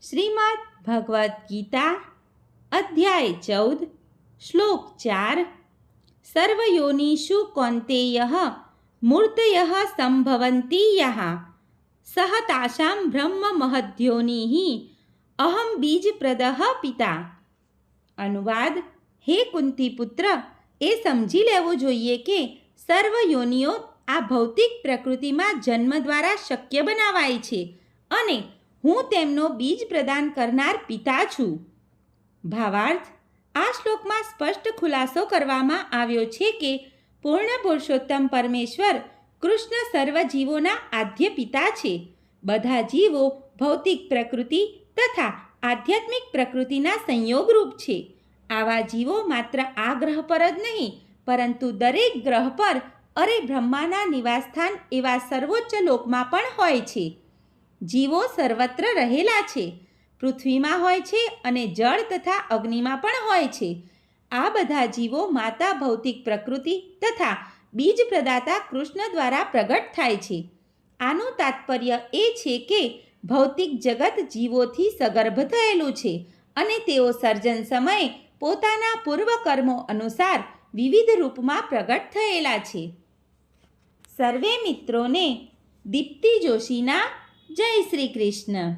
શ્રીમદ્ ભગવદ્ ગીતા અધ્યાય 14 શ્લોક 4 સર્વયોનિષુ કૌન્તેયઃ મૂર્તયઃ સંભવન્તિ યઃ સહ તાસાં બ્રહ્મ મહદ્યોનિઃ અહમ બીજપ્રદઃ પિતા. અનુવાદ: હે કુંતી પુત્ર, એ સમજી લેવું જોઈએ કે સર્વ યોનિઓ આ ભૌતિક પ્રકૃતિમાં જન્મ દ્વારા શક્ય બનાવાય છે અને હું તેમનો બીજ પ્રદાન કરનાર પિતા છું. ભાવાર્થ: આ શ્લોકમાં સ્પષ્ટ ખુલાસો કરવામાં આવ્યો છે કે પૂર્ણ પુરુષોત્તમ પરમેશ્વર કૃષ્ણ સર્વ જીવોના આદ્ય પિતા છે. બધા જીવો ભૌતિક પ્રકૃતિ તથા આધ્યાત્મિક પ્રકૃતિના સંયોગરૂપ છે. આવા જીવો માત્ર આ ગ્રહ પર જ નહીં, પરંતુ દરેક ગ્રહ પર અરે બ્રહ્માના નિવાસસ્થાન એવા સર્વોચ્ચ લોકમાં પણ હોય છે. જીવો સર્વત્ર રહેલા છે. પૃથ્વીમાં હોય છે અને જળ તથા અગ્નિમાં પણ હોય છે. આ બધા જીવો માતા ભૌતિક પ્રકૃતિ તથા બીજ પ્રદાતા કૃષ્ણ દ્વારા પ્રગટ થાય છે. આનું તાત્પર્ય એ છે કે ભૌતિક જગત જીવોથી સગર્ભ થયેલું છે અને તેઓ સર્જન સમયે પોતાના પૂર્વકર્મો અનુસાર વિવિધ રૂપમાં પ્રગટ થયેલા છે. સર્વે મિત્રોને દીપ્તિ જોશીના જય શ્રી કૃષ્ણ.